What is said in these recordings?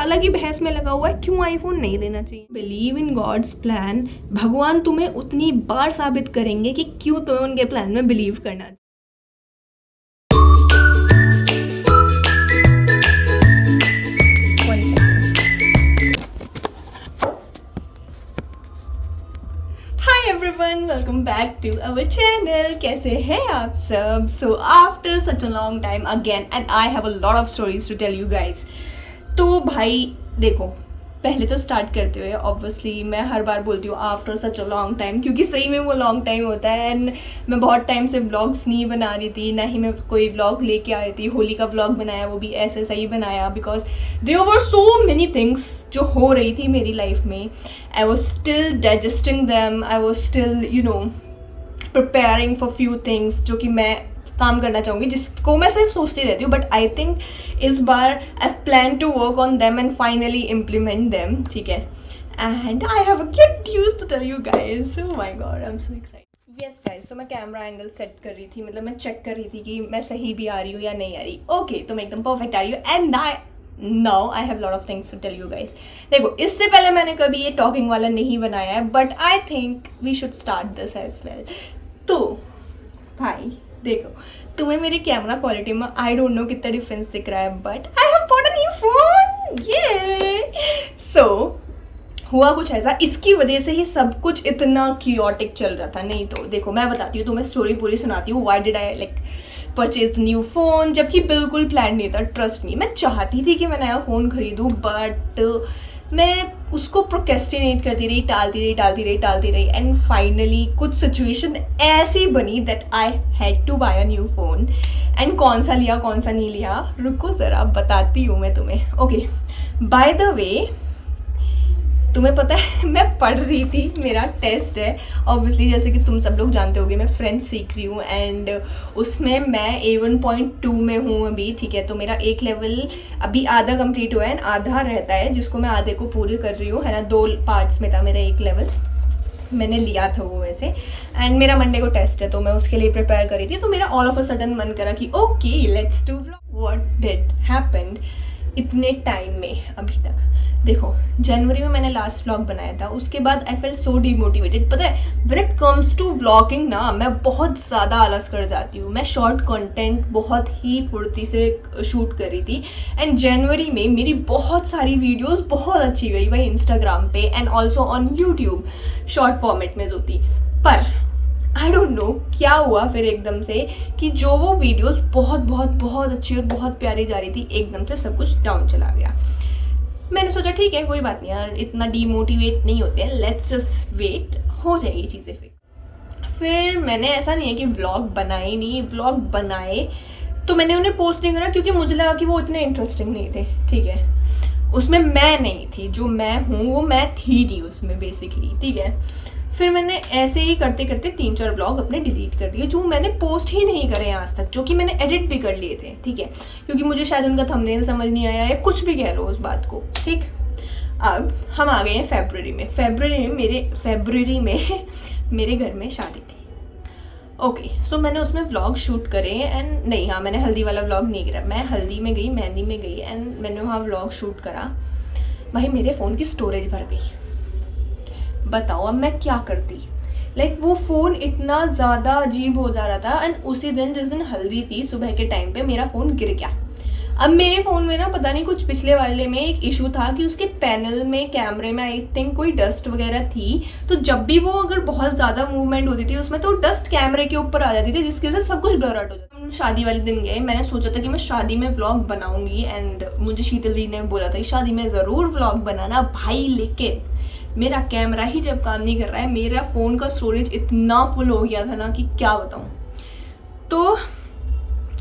अलग ही बहस में लगा हुआ है क्यों आईफोन नहीं देना चाहिए। बिलीव इन गॉड्स प्लान, भगवान तुम्हें उतनी बार साबित करेंगे कि क्यों तुम्हें उनके प्लान में बिलीव करना। Everyone, welcome back to our channel. कैसे हैं आप सब? So after such a long time again and I have a lot of stories to tell you guys. तो भाई देखो, पहले तो स्टार्ट करते हुए ऑब्वियसली मैं हर बार बोलती हूँ after such a long time, क्योंकि सही में वो लॉन्ग टाइम होता है। एंड मैं बहुत टाइम से व्लॉग्स नहीं बना रही थी, ना ही मैं कोई व्लॉग लेके आ रही थी। होली का व्लॉग बनाया, वो भी ऐसे सही बनाया because there were so many things जो हो रही थी मेरी लाइफ में। I was still digesting them, I was still preparing for few things जो कि मैं काम करना चाहूँगी, जिसको मैं सिर्फ सोचती रहती हूँ। बट आई थिंक इस बार I plan to work on them and finally implement them, ठीक है। And I have a good news to tell you guys. Oh my god, I am so excited. Yes guys, तो मैं camera angle set कर रही थी, मतलब मैं check कर रही थी कि मैं सही भी आ रही हूँ या नहीं आ रही। ओके, तो मैं एकदम परफेक्ट आ रही हूँ। And now I have lot of things to tell you guys. देखो, इससे पहले मैंने कभी ये टॉकिंग वाला नहीं बनाया है, but I think we should start this as well. तो भाई देखो, तुम्हें मेरी कैमरा क्वालिटी में आई डोंट नो कितना डिफरेंस दिख रहा है, but I have bought a new phone. ये सो हुआ कुछ ऐसा, इसकी वजह से ही सब कुछ इतना क्योटिक चल रहा था। नहीं तो देखो, मैं बताती हूँ, तुम्हें स्टोरी पूरी सुनाती हूँ। Why did I purchase new phone, जबकि बिल्कुल प्लान नहीं था। ट्रस्ट मी, मैं चाहती थी कि मैं नया फ़ोन खरीदूँ, बट मैं उसको प्रोकेस्टिनेट करती रही एंड फाइनली कुछ सिचुएशन ऐसी बनी that I had to buy a new phone. And कौन सा लिया कौन सा नहीं लिया, रुको ज़रा बताती हूँ मैं तुम्हें। ओके, बाय द वे, तुम्हें पता है मैं पढ़ रही थी, मेरा टेस्ट है ऑब्वियसली, जैसे कि तुम सब लोग जानते होगे मैं फ्रेंच सीख रही हूँ। एंड उसमें मैं A1.2 में हूँ अभी, ठीक है। तो मेरा एक लेवल अभी आधा कंप्लीट हुआ है, आधा रहता है जिसको मैं आधे को पूरे कर रही हूँ, है ना। 2 पार्ट्स में था मेरा एक लेवल, मैंने लिया था वो वैसे। एंड मेरा मंडे को टेस्ट है, तो मैं उसके लिए प्रिपेयर कर रही थी। तो मेरा ऑल ऑफ अ सडन मन करा कि okay let's do vlog. What did happened इतने टाइम में अभी तक। देखो, जनवरी में मैंने लास्ट व्लॉग बनाया था, उसके बाद आई फेल्ट सो डिमोटिवेटेड। पता है, when it comes to vlogging ना, मैं बहुत ज़्यादा आलस कर जाती हूँ। मैं शॉर्ट कंटेंट बहुत ही फुर्ती से शूट कर रही थी। एंड जनवरी में मेरी बहुत सारी वीडियोस बहुत अच्छी गई भाई इंस्टाग्राम पे and also on YouTube short format में जो थी। पर आई डोंट नो क्या हुआ फिर एकदम से कि जो वो वीडियोस बहुत अच्छी और बहुत प्यारी जा रही थी, एकदम से सब कुछ डाउन चला गया। मैंने सोचा ठीक है, कोई बात नहीं यार, इतना डीमोटिवेट नहीं होते हैं, लेट्स जस्ट वेट, हो जाएगी चीज़ें। फिर मैंने, ऐसा नहीं है कि व्लॉग बनाए नहीं, व्लॉग बनाए तो मैंने उन्हें पोस्ट नहीं करा क्योंकि मुझे लगा कि वो इतने इंटरेस्टिंग नहीं थे, ठीक है। उसमें मैं नहीं थी, जो मैं हूँ वो मैं थी उसमें बेसिकली, ठीक है। फिर मैंने ऐसे ही करते करते 3-4 व्लॉग अपने डिलीट कर दिए, जो मैंने पोस्ट ही नहीं करे आज तक, जो कि मैंने एडिट भी कर लिए थे, ठीक है। क्योंकि मुझे शायद उनका थंबनेल समझ नहीं आया या कुछ भी कह लो उस बात को, ठीक। अब हम आ गए हैं फरवरी में। फरवरी में मेरे घर में शादी थी। ओके, सो मैंने उसमें व्लॉग शूट करे एंड नहीं, हाँ, मैंने हल्दी वाला व्लॉग नहीं करा। मैं हल्दी में गई, मेहंदी में गई एंड मैंने वहाँ व्लॉग शूट करा। भाई मेरे फ़ोन की स्टोरेज भर गई। बताओ अब मैं क्या करती। वो फ़ोन इतना ज़्यादा अजीब हो जा रहा था। एंड उसी दिन, जिस दिन हल्दी थी, सुबह के टाइम पे मेरा फ़ोन गिर गया। अब मेरे फ़ोन में ना पता नहीं कुछ पिछले वाले में एक इशू था कि उसके पैनल में, कैमरे में आई थिंक कोई डस्ट वगैरह थी। तो जब भी वो अगर बहुत ज़्यादा मूवमेंट होती थी उसमें, तो डस्ट कैमरे के ऊपर आ जाती थी, जिसकी वजह से सब कुछ ब्लर आउट हो जाता। हम शादी वाले दिन गए, मैंने सोचा था कि मैं शादी में व्लॉग बनाऊंगी एंड मुझे शीतल दी ने बोला था कि शादी में ज़रूर व्लॉग बनाना भाई। लेकिन मेरा कैमरा ही जब काम नहीं कर रहा है, मेरा फ़ोन का स्टोरेज इतना फुल हो गया था ना कि क्या बताऊँ। तो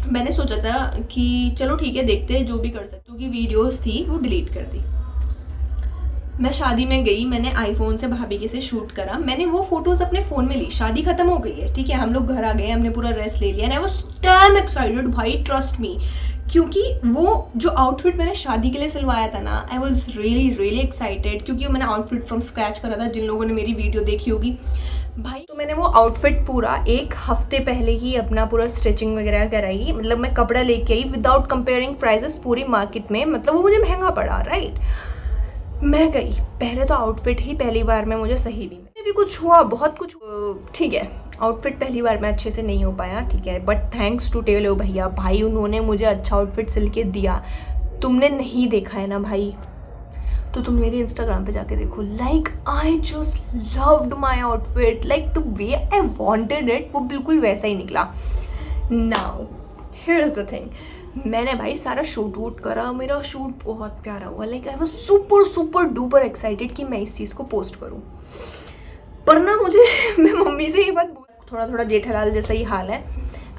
मैंने सोचा था कि चलो ठीक है, देखते हैं जो भी कर सकते हो। कि वीडियोस थी वो डिलीट कर दी। मैं शादी में गई, मैंने आईफोन से भाभी के से शूट करा, मैंने वो फोटोज़ अपने फ़ोन में ली। शादी खत्म हो गई है, ठीक है, हम लोग घर आ गए, हमने पूरा रेस्ट ले लिया। And I was dam excited भाई, ट्रस्ट मी, क्योंकि वो जो आउटफिट मैंने शादी के लिए सिलवाया था ना, I was really really excited, क्योंकि मैंने आउटफिट फ्रॉम स्क्रैच करा था, जिन लोगों ने मेरी वीडियो देखी होगी भाई। तो मैंने वो आउटफिट पूरा 1 हफ्ते पहले ही अपना पूरा स्टिचिंग वगैरह कराई, मतलब मैं कपड़ा लेके आई विदाउट कंपेयरिंग प्राइजेस पूरी मार्केट में, मतलब वो मुझे महंगा पड़ा, राइट। मैं गई, पहले तो आउटफिट ही पहली बार में मुझे सही नहीं, मैं भी कुछ हुआ, बहुत कुछ, ठीक है, आउटफिट पहली बार में अच्छे से नहीं हो पाया, ठीक है, बट थैंक्स टू टेलर भैया, भाई उन्होंने मुझे अच्छा आउटफिट सिल के दिया। तुमने नहीं देखा है ना भाई, तो तुम मेरे इंस्टाग्राम पे जाके देखो, like I just loved my outfit, like the way I wanted it, वो बिल्कुल वैसा ही निकला। Now here is the thing, मैंने भाई सारा शूट वूट करा, मेरा शूट बहुत प्यारा हुआ, like I was super super duper excited कि मैं इस चीज़ को पोस्ट करूँ। पर ना मुझे मैं मम्मी से ये बात बोल, थोड़ा थोड़ा जेठालाल जैसा ही हाल है,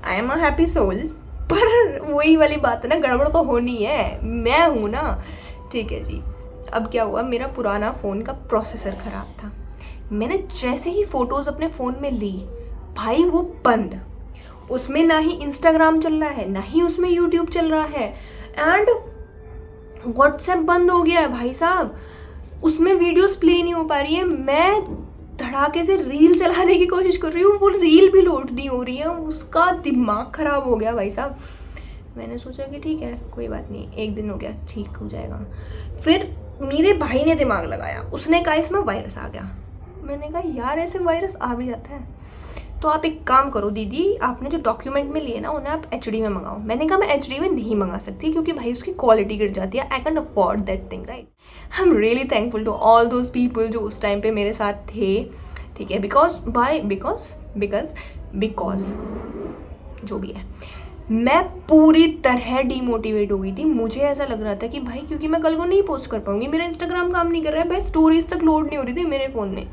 I am a happy soul, पर वही वाली बात है ना, गड़बड़ तो होनी है, मैं हूँ ना, ठीक है जी। अब क्या हुआ, मेरा पुराना फ़ोन का प्रोसेसर ख़राब था, मैंने जैसे ही फ़ोटोज़ अपने फ़ोन में ली, भाई वो बंद, उसमें ना ही इंस्टाग्राम चल रहा है, ना ही उसमें यूट्यूब चल रहा है, एंड व्हाट्सएप बंद हो गया है भाई साहब, उसमें वीडियोस प्ले नहीं हो पा रही है। मैं धड़ाके से रील चलाने की कोशिश कर रही हूँ, वो रील भी लोड नहीं हो रही है, उसका दिमाग ख़राब हो गया भाई साहब। मैंने सोचा कि ठीक है कोई बात नहीं, 1 दिन हो गया, ठीक हो जाएगा। फिर मेरे भाई ने दिमाग लगाया, उसने कहा इसमें वायरस आ गया। मैंने कहा यार ऐसे वायरस आ भी जाता है, तो आप एक काम करो दीदी, आपने जो डॉक्यूमेंट में लिए ना उन्हें आप HD में मंगाओ। मैंने कहा मैं HD में नहीं मंगा सकती, क्योंकि भाई उसकी क्वालिटी गिर जाती है, I can afford that thing, right. I am really thankful to all those people जो उस टाइम पे मेरे साथ थे, ठीक है, बिकॉज जो भी है, मैं पूरी तरह डीमोटिवेट हो गई थी। मुझे ऐसा लग रहा था कि भाई क्योंकि मैं कल को नहीं पोस्ट कर पाऊंगी, मेरा इंस्टाग्राम काम नहीं कर रहा है भाई, स्टोरीज तक लोड नहीं हो रही थी मेरे फ़ोन में।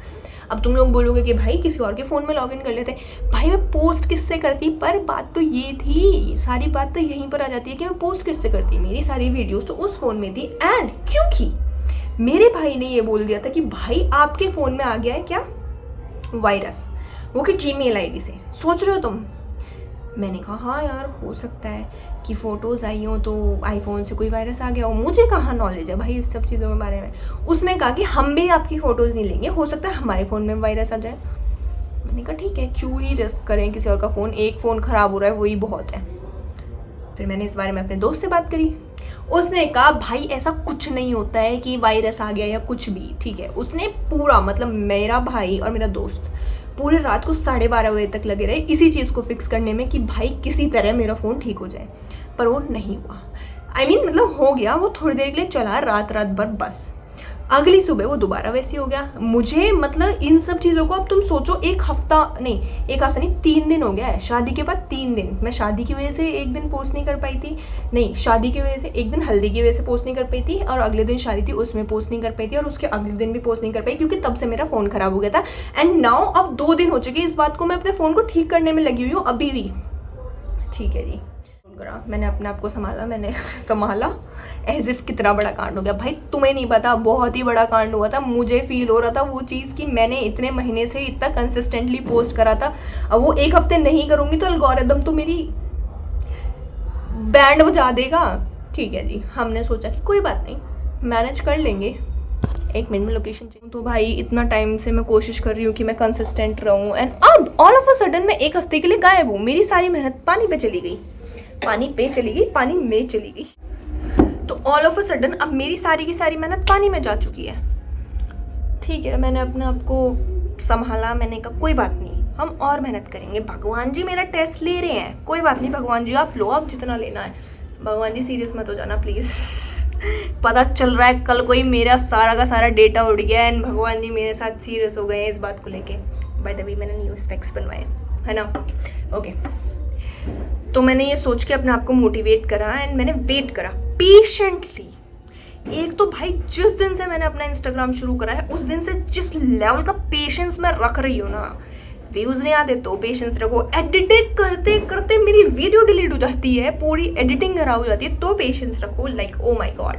अब तुम लोग बोलोगे कि भाई किसी और के फ़ोन में लॉगिन कर लेते, भाई मैं पोस्ट किससे करती, पर बात तो ये थी, सारी बात तो यहीं पर आ जाती है कि मैं पोस्ट किससे करती। मेरी सारी वीडियोज़ तो उस फ़ोन में थी, एंड क्योंकि मेरे भाई ने ये बोल दिया था कि भाई आपके फ़ोन में आ गया है क्या वायरस, वो कि Gmail ID से, सोच रहे हो तुम। मैंने कहा हाँ यार हो सकता है कि फ़ोटोज़ आई हों तो आईफोन से कोई वायरस आ गया हो, मुझे कहाँ नॉलेज है भाई इस सब चीज़ों के बारे में। उसने कहा कि हम भी आपकी फ़ोटोज़ नहीं लेंगे, हो सकता है हमारे फ़ोन में वायरस आ जाए। मैंने कहा ठीक है, क्यों ही रिस्क करें किसी और का फ़ोन, एक फ़ोन ख़राब हो रहा है वही बहुत है। फिर मैंने इस बारे में अपने दोस्त से बात करी, उसने कहा भाई ऐसा कुछ नहीं होता है कि वायरस आ गया या कुछ भी, ठीक है। उसने पूरा, मतलब मेरा भाई और मेरा दोस्त पूरे रात को 12:30 बजे तक लगे रहे इसी चीज़ को फिक्स करने में कि भाई किसी तरह मेरा फ़ोन ठीक हो जाए, पर वो नहीं हुआ। मतलब हो गया, वो थोड़ी देर के लिए चला, रात भर बस, अगली सुबह वो दोबारा वैसे हो गया। मुझे मतलब इन सब चीज़ों को अब तुम सोचो, 1 हफ्ता नहीं 3 दिन हो गया है, शादी के बाद 3 दिन। मैं शादी की वजह से 1 दिन पोस्ट नहीं कर पाई थी, नहीं शादी की वजह से 1 दिन, हल्दी की वजह से पोस्ट नहीं कर पाई थी, और अगले दिन शादी थी उसमें पोस्ट नहीं कर पाई थी, और उसके अगले दिन भी पोस्ट नहीं कर पाई क्योंकि तब से मेरा फ़ोन ख़राब हो गया था। एंड नाउ अब 2 दिन हो चुके इस बात को, मैं अपने फ़ोन को ठीक करने में लगी हुई हूँ अभी भी, ठीक है जी। मैंने अपने आप को संभाला एज इफ कितना बड़ा कांड हो गया भाई, तुम्हें नहीं पता, बहुत ही बड़ा कांड हुआ था। मुझे फील हो रहा था वो चीज़ कि मैंने इतने महीने से इतना कंसिस्टेंटली पोस्ट करा था, अब वो 1 हफ्ते नहीं करूँगी तो एल्गोरिदम तो मेरी बैंड बजा देगा, ठीक है जी। हमने सोचा कि कोई बात नहीं, मैनेज कर लेंगे। 1 मिनट में लोकेशन चाहिए, तो भाई इतना टाइम से मैं कोशिश कर रही हूँ कि मैं कंसिस्टेंट रहूँ, एंड अब ऑल ऑफ अ सडन मैं 1 हफ्ते के लिए गायब हूँ। मेरी सारी मेहनत पानी में चली गई, पानी में चली गई। तो ऑल ऑफ अ सडन अब मेरी सारी की सारी मेहनत पानी में जा चुकी है, ठीक है। मैंने अपने आप को संभाला, मैंने कहा कोई बात नहीं, हम और मेहनत करेंगे, भगवान जी मेरा टेस्ट ले रहे हैं, कोई बात नहीं भगवान जी आप लो, आप जितना लेना है। भगवान जी सीरियस मत हो जाना प्लीज़। पता चल रहा है कल कोई मेरा सारा का सारा डेटा उड़ गया एंड भगवान जी मेरे साथ सीरियस हो गए हैं इस बात को लेके। बाय द वे मैंने न्यू स्पेक्स बनवाए है ना, ओके। तो मैंने ये सोच के अपने आप को मोटिवेट करा एंड मैंने वेट करा पेशेंटली। एक तो भाई जिस दिन से मैंने अपना इंस्टाग्राम शुरू करा है उस दिन से जिस लेवल का पेशेंस मैं रख रही हूँ ना, व्यूज़ नहीं आते तो पेशेंस रखो, एडिटिंग करते करते मेरी वीडियो डिलीट हो जाती है, पूरी एडिटिंग खराब हो जाती है तो पेशेंस रखो, लाइक ओ माय गॉड,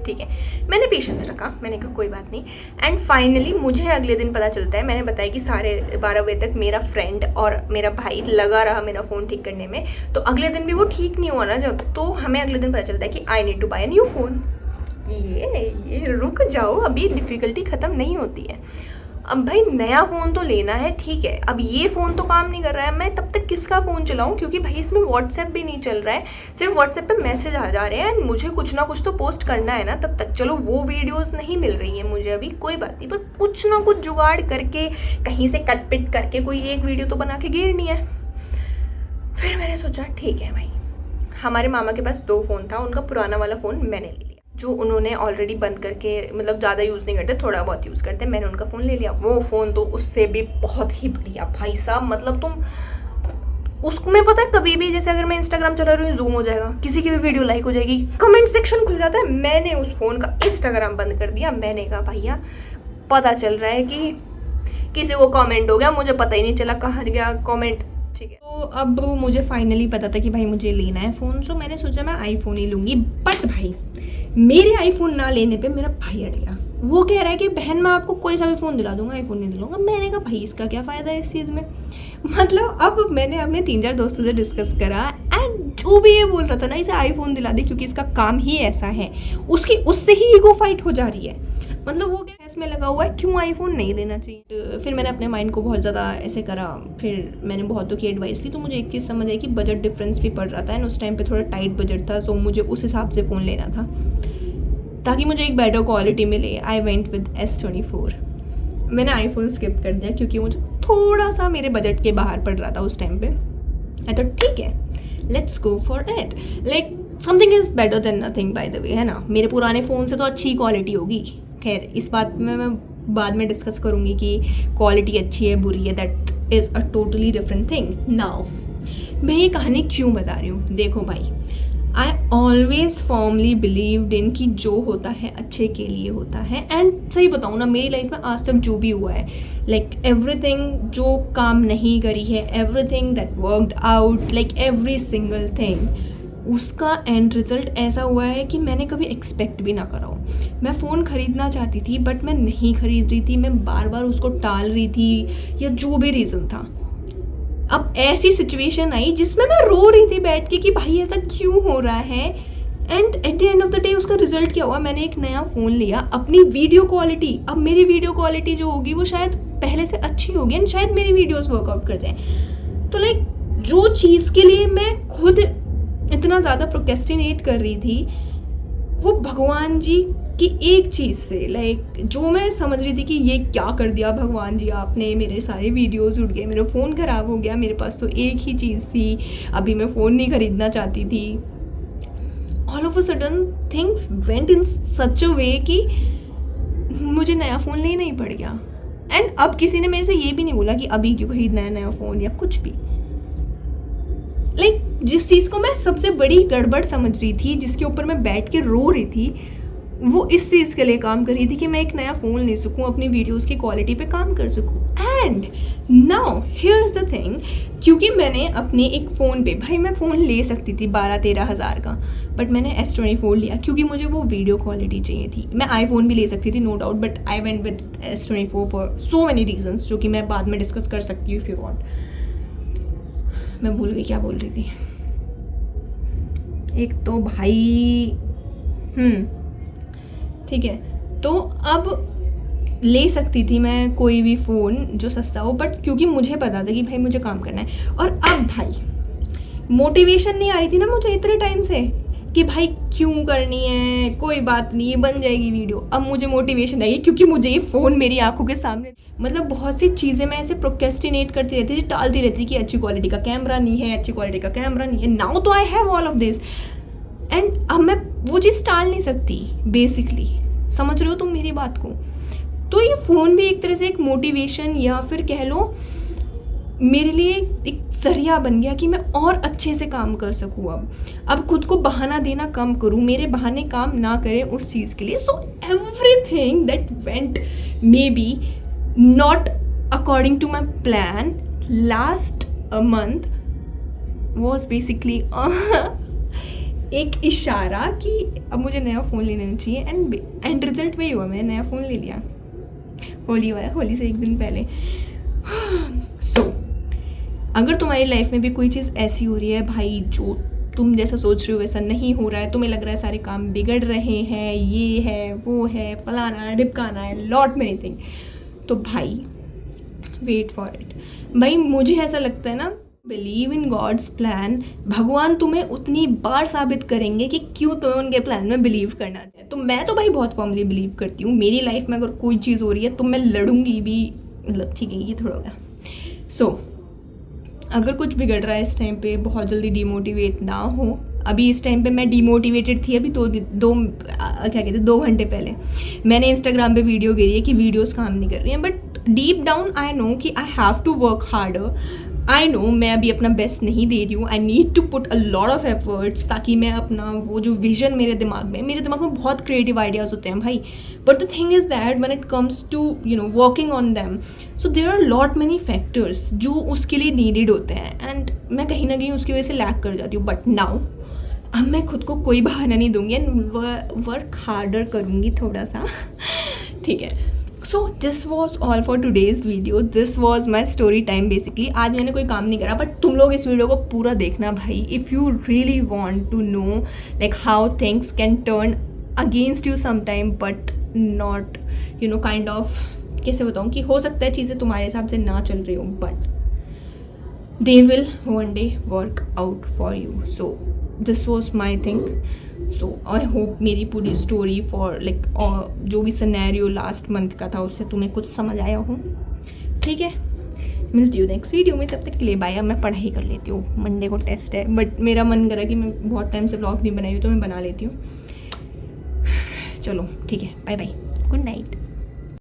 ठीक है, मैंने पेशेंस रखा, मैंने कहा कोई बात नहीं। एंड फाइनली मुझे अगले दिन पता चलता है, मैंने बताया कि 12:30 बजे तक मेरा फ्रेंड और मेरा भाई लगा रहा मेरा फ़ोन ठीक करने में। तो अगले दिन भी वो ठीक नहीं हुआ ना जब, तो हमें अगले दिन पता चलता है कि I need to buy a new phone. ये रुक जाओ, अभी डिफ़िकल्टी ख़त्म नहीं होती है। अब भाई नया फ़ोन तो लेना है, ठीक है, अब ये फ़ोन तो काम नहीं कर रहा है, मैं तब तक किसका फ़ोन चलाऊं, क्योंकि भाई इसमें व्हाट्सएप भी नहीं चल रहा है, सिर्फ व्हाट्सएप पे मैसेज आ जा रहे हैं एंड मुझे कुछ ना कुछ तो पोस्ट करना है ना तब तक। चलो वो वीडियोस नहीं मिल रही है मुझे अभी, कोई बात नहीं, पर कुछ ना कुछ जुगाड़ करके कहीं से कट पिट करके कोई एक वीडियो तो बना के गिरनी है। फिर मैंने सोचा ठीक है भाई, हमारे मामा के पास 2 फ़ोन था, उनका पुराना वाला फ़ोन मैंने ले लिया, जो उन्होंने ऑलरेडी बंद करके, मतलब ज़्यादा यूज़ नहीं करते, थोड़ा बहुत यूज़ करते, मैंने उनका फ़ोन ले लिया। वो फ़ोन तो उससे भी बहुत ही बढ़िया भाई साहब, मतलब तुम उसमें पता है कभी भी, जैसे अगर मैं इंस्टाग्राम चला रही हूँ, जूम हो जाएगा, किसी की भी वीडियो लाइक हो जाएगी, कमेंट सेक्शन खुल जाता है। मैंने उस फ़ोन का इंस्टाग्राम बंद कर दिया। मैंने कहा भैया पता चल रहा है कि किसी को कमेंट हो गया, मुझे पता ही नहीं चला कहाँ गया कमेंट, ठीक है। तो अब मुझे फाइनली पता था कि भाई मुझे लेना है फ़ोन, सो मैंने सोचा मैं आईफोन ही लूँगी। बट भाई मेरे आईफोन ना लेने पे मेरा भाई अड़ गया। वो कह रहा है कि बहन मैं आपको कोई सा भी फ़ोन दिला दूंगा, आईफोन नहीं दिलाऊंगा। मैंने कहा भाई इसका क्या फ़ायदा है इस चीज़ में। मतलब अब मैंने अपने 3-4 दोस्तों से डिस्कस करा एंड जो भी ये बोल रहा था ना इसे आईफोन दिला दे क्योंकि इसका काम ही ऐसा है, उसकी उससे ही ईगो फाइट हो जा रही है। मतलब वो क्या इसमें लगा हुआ है क्यों आईफोन नहीं देना चाहिए। तो फिर मैंने अपने माइंड को बहुत ज़्यादा ऐसे करा, फिर मैंने बहुतों की एडवाइस ली, तो मुझे एक चीज़ समझ आई कि बजट डिफरेंस भी पड़ रहा था एंड उस टाइम पे थोड़ा टाइट बजट था, तो मुझे उस हिसाब से फ़ोन लेना था ताकि मुझे एक बेटर क्वालिटी मिले। आई वेंट विद S24। मैंने आईफोन स्किप कर दिया क्योंकि मुझे थोड़ा सा मेरे बजट के बाहर पड़ रहा था उस टाइम पे। आई थॉट ठीक है, let's go for it, like something is better than nothing by the way, है ना। मेरे पुराने फ़ोन से तो अच्छी क्वालिटी होगी, खैर इस बात में मैं बाद में डिस्कस करूँगी कि क्वालिटी अच्छी है बुरी है, that is a totally different thing. Now मैं ये कहानी क्यों बता रही हूँ, देखो भाई I always formally believed in कि जो होता है अच्छे के लिए होता है। एंड सही बताऊँ ना, मेरी लाइफ में आज तक जो भी हुआ है, लाइक एवरीथिंग जो काम नहीं करी है, everything that worked out, like every single thing, उसका एंड रिजल्ट ऐसा हुआ है कि मैंने कभी एक्सपेक्ट भी ना करा हो। मैं फ़ोन ख़रीदना चाहती थी बट मैं नहीं ख़रीद रही थी, मैं बार बार उसको टाल रही थी या जो भी रीज़न था। अब ऐसी सिचुएशन आई जिसमें मैं रो रही थी बैठ के कि भाई ऐसा क्यों हो रहा है। And at the end of the day उसका रिजल्ट क्या हुआ, मैंने एक नया फ़ोन लिया, अपनी वीडियो क्वालिटी, अब मेरी वीडियो क्वालिटी जो होगी वो शायद पहले से अच्छी होगी एंड शायद मेरी वीडियोस वर्कआउट कर जाएं। तो लाइक जो चीज़ के लिए मैं खुद इतना ज़्यादा प्रोक्रेस्टिनेट कर रही थी, वो भगवान जी कि एक चीज़ से, लाइक जो मैं समझ रही थी कि ये क्या कर दिया भगवान जी आपने, मेरे सारे वीडियोस उड़ गए, मेरा फ़ोन ख़राब हो गया, मेरे पास तो एक ही चीज़ थी, अभी मैं फ़ोन नहीं ख़रीदना चाहती थी। All of a sudden things went in such a way कि मुझे नया फ़ोन लेना ही पड़ गया। एंड अब किसी ने मेरे से ये भी नहीं बोला कि अभी क्यों खरीदना है नया फ़ोन या कुछ भी। लाइक जिस चीज़ को मैं सबसे बड़ी गड़बड़ समझ रही थी, जिसके ऊपर मैं बैठ के रो रही थी, वो इस चीज़ के लिए काम कर रही थी कि मैं एक नया फ़ोन ले सकूँ, अपनी वीडियोस की क्वालिटी पे काम कर सकूँ। And now here is the thing, क्योंकि मैंने अपने एक फ़ोन पे, भाई मैं फ़ोन ले सकती थी 12-13 हज़ार का, बट मैंने S24 लिया क्योंकि मुझे वो वीडियो क्वालिटी चाहिए थी। मैं आईफोन भी ले सकती थी no doubt, but I went with S24 for so many reasons जो कि मैं बाद में डिस्कस कर सकती हूँ इफ़ यू वांट। मैं भूल गई क्या बोल रही थी। एक तो भाई ठीक है, तो अब ले सकती थी मैं कोई भी फ़ोन जो सस्ता हो, बट क्योंकि मुझे पता था कि भाई मुझे काम करना है, और अब भाई मोटिवेशन नहीं आ रही थी ना मुझे इतने टाइम से कि भाई क्यों करनी है, कोई बात नहीं, ये बन जाएगी वीडियो। अब मुझे मोटिवेशन आई क्योंकि मुझे ये फ़ोन मेरी आंखों के सामने, मतलब बहुत सी चीज़ें मैं ऐसे प्रोक्रेस्टिनेट करती रहती थी, टालती रहती कि अच्छी क्वालिटी का कैमरा नहीं है, अच्छी क्वालिटी का कैमरा नहीं है। नाउ तो I have all of this and अब मैं वो चीज़ टाल नहीं सकती बेसिकली, समझ रहे हो तुम मेरी बात को। तो ये फ़ोन भी एक तरह से एक मोटिवेशन या फिर कह लो मेरे लिए एक जरिया बन गया कि मैं और अच्छे से काम कर सकूँ। अब खुद को बहाना देना कम करूँ, मेरे बहाने काम ना करें उस चीज़ के लिए। So everything that went maybe not according to my plan last a month was basically एक इशारा कि अब मुझे नया फ़ोन ले लेना चाहिए, एंड रिजल्ट वही हुआ, मैंने नया फ़ोन ले लिया होली से एक दिन पहले। सो अगर तुम्हारी लाइफ में भी कोई चीज़ ऐसी हो रही है भाई, जो तुम जैसा सोच रहे हो वैसा नहीं हो रहा है, तुम्हें लग रहा है सारे काम बिगड़ रहे हैं, ये है वो है फलाना ढिपकाना है, लॉट मेनी थिंग, तो भाई वेट फॉर इट। भाई मुझे ऐसा लगता है ना, बिलीव इन गॉड्स प्लान। भगवान तुम्हें उतनी बार साबित करेंगे कि क्यों तुम्हें उनके प्लान में बिलीव करना चाहिए। तो मैं तो भाई बहुत फॉर्मली बिलीव करती हूँ। मेरी लाइफ में अगर कोई चीज़ हो रही है तो मैं लड़ूंगी भी, मतलब ठीक है ये थोड़ा होगा। सो अगर कुछ बिगड़ रहा है इस टाइम पे, बहुत जल्दी डिमोटिवेट ना हो। अभी इस टाइम पे मैं डिमोटिवेटेड थी, अभी क्या कहते हैं 2 घंटे पहले मैंने इंस्टाग्राम पे वीडियो गिरी है कि वीडियोस काम नहीं कर रही हैं, but deep down I know कि I have to work harder. I know मैं अभी अपना बेस्ट नहीं दे रही हूँ, I need to put a lot of efforts, ताकि मैं अपना वो जो विजन मेरे दिमाग में बहुत क्रिएटिव आइडियाज़ होते हैं भाई, but the thing is that when it comes to working on them, so there are lot many factors जो उसके लिए नीडेड होते हैं, एंड मैं कहीं ना कहीं उसकी वजह से लैक कर जाती हूँ। बट नाउ अब मैं खुद को कोई बहाना नहीं दूंगी एंड वर्क हार्डर करूँगी थोड़ा सा, ठीक है। So this was all for today's video, this was my story time basically. आज मैंने कोई काम नहीं करा, बट तुम लोग इस वीडियो को पूरा देखना भाई, if you really want to know like how things can turn against you sometime, but not kind of, कैसे बताऊँ कि हो सकता है चीज़ें तुम्हारे हिसाब से ना चल रही हो, but they will one day work out for you. So this was my thing. So I hope मेरी पूरी स्टोरी फॉर लाइक जो भी सिनेरियो लास्ट मंथ का था उससे तुम्हें कुछ समझ आया हो, ठीक है। मिलती हूँ नेक्स्ट वीडियो में, तब तक के लिए बाय। अब मैं पढ़ाई कर लेती हूँ, मंडे को टेस्ट है, बट मेरा मन करा कि मैं बहुत टाइम से व्लॉग नहीं बनाई हूँ तो मैं बना लेती हूँ। चलो ठीक है, बाय बाय, गुड नाइट।